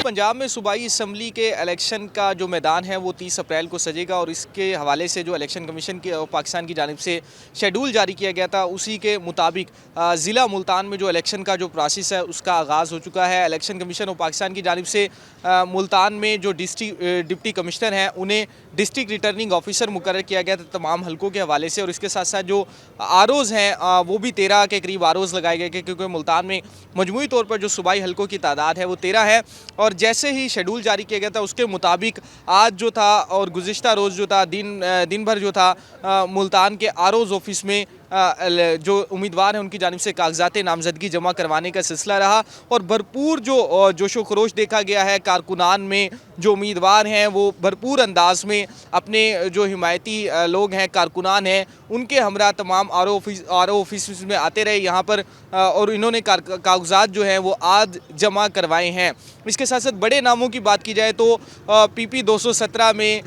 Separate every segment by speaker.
Speaker 1: पंजाब में सूबाई असम्बली के इलेक्शन का जो मैदान है वो 30 अप्रैल को सजेगा और इसके हवाले से जो इलेक्शन कमीशन की पाकिस्तान की जानिब से शेड्यूल जारी किया गया था उसी के मुताबिक ज़िला मुल्तान में जो इलेक्शन का जो प्रोसेस है उसका आगाज़ हो चुका है। इलेक्शन कमीशन और पाकिस्तान की जानिब से मुल्तान में जो डिप्टी कमिश्नर हैं उन्हें डिस्ट्रिक्ट रिटर्निंग ऑफिसर मुकर्रर किया गया था तमाम हलकों के हवाले से, और इसके साथ साथ जो आरोज़ हैं वो भी 13 के करीब आरोज़ लगाए गए क्योंकि मुल्तान में मजमूई तौर पर जो सूबाई हलकों की तादाद है वो 13 है। और जैसे ही शेड्यूल जारी किया गया था उसके मुताबिक आज जो था और गुज़िश्ता रोज़ जो था दिन भर जो था मुल्तान के आरोज़ ऑफिस में जो उम्मीदवार हैं उनकी जानिब से कागजात नामजदगी जमा करवाने का सिलसिला रहा और भरपूर जो जोशो खरोश देखा गया है। कारकुनान में जो उम्मीदवार हैं वो भरपूर अंदाज में अपने जो हिमायती लोग हैं कारकुनान हैं उनके हमरा तमाम आर ओ ऑफिस में आते रहे यहाँ पर और इन्होंने कागजात जो हैं वो आज जमा करवाए हैं। इसके साथ साथ बड़े नामों की बात की जाए तो PP 217 में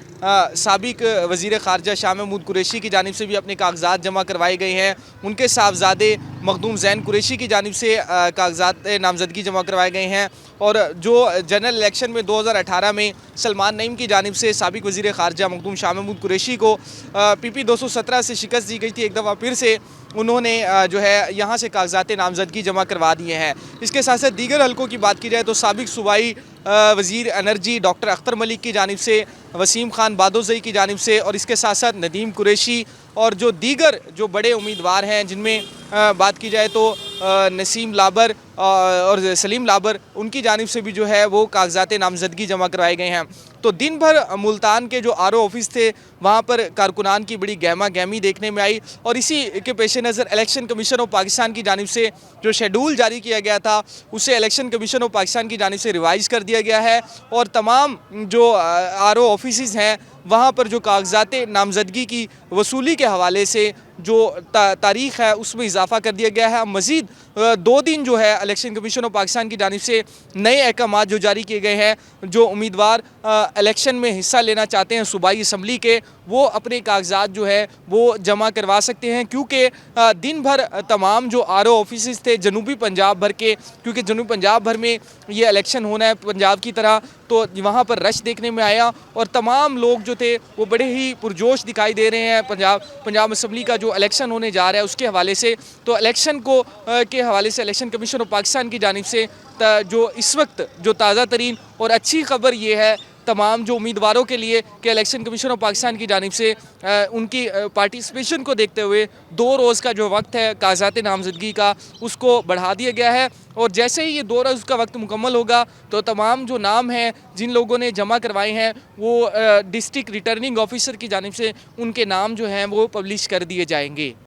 Speaker 1: साबिक वज़ीर ख़ारजा शाह महमूद कुरैशी की जानिब से भी अपने कागजात जमा करवाए गए हैं। उनके साहबजादे मखदूम ज़ैन कुरैशी की जानिब से कागजात नामजदगी जमा करवाए गए हैं। और जो जनरल इलेक्शन में 2018 में सलमान नईम की जानिब से साबिक वज़ीर ख़ारजा मखदूम शाह महमूद कुरैशी को PP 217 से शिकस्त दी गई थी, एक दफ़ा फिर से उन्होंने जो है यहाँ से कागजात नामजदगी जमा करवा दिए हैं। इसके साथ साथ दीगर हलकों की बात की जाए तो साबिक सूबाई वज़ीर एनर्जी डॉक्टर अख्तर मलिक की जानिब से, वसीम खान बादोज़ई की जानिब से और इसके साथ साथ नदीम कुरैशी और जो दीगर जो बड़े उम्मीदवार हैं जिनमें बात की जाए तो नसीम लाबर और सलीम लाबर उनकी जानिब से भी जो है वो कागजात नामजदगी जमा करवाए गए हैं। तो दिन भर मुल्तान के जो RO ऑफिस थे वहाँ पर कारकुनान की बड़ी गहमा गहमी देखने में आई और इसी के पेश नज़र इलेक्शन कमीशन ऑफ पाकिस्तान की जानिब से जो शेड्यूल जारी किया गया था उसे इलेक्शन कमीशन ऑफ पाकिस्तान की जानिब से रिवाइज़ कर दिया गया है और तमाम जो RO ऑफिस हैं वहाँ पर जो कागजात नामजदगी की वसूली के हवाले से जो तारीख़ है उसमें इजाफ़ा कर दिया गया है। मज़ीद 2 दिन जो है इलेक्शन कमीशन ऑफ पाकिस्तान की जानिब से नए अहकाम जो जारी किए गए हैं। जो उम्मीदवार इलेक्शन में हिस्सा लेना चाहते हैं सूबाई असम्बली के वो अपने कागजात जो है वो जमा करवा सकते हैं क्योंकि दिन भर तमाम जो RO ऑफिस थे जनूबी पंजाब भर के, क्योंकि जनूबी पंजाब भर में ये इलेक्शन होना है पंजाब की तरह, तो वहाँ पर रश देखने में आया और तमाम लोग जो थे वो बड़े ही पुरजोश दिखाई दे रहे हैं पंजाब असम्बली का जो इलेक्शन होने जा रहा है उसके हवाले से। तो इलेक्शन को के हवाले से इलेक्शन कमीशन ऑफ पाकिस्तान की जानिब से जो इस वक्त जो ताज़ा तरीन और अच्छी खबर ये है तमाम जो उम्मीदवारों के लिए कि इलेक्शन कमीशन ऑफ पाकिस्तान की जानिब से उनकी पार्टिसिपेशन को देखते हुए 2 रोज़ का जो वक्त है कागजात नामजदगी का उसको बढ़ा दिया गया है। और जैसे ही ये 2 रोज़ का वक्त मुकम्मल होगा तो तमाम जो नाम हैं जिन लोगों ने जमा करवाए हैं वो डिस्ट्रिक्ट रिटर्निंग ऑफिसर की जानिब से उनके नाम जो हैं वो पब्लिश कर दिए जाएंगे।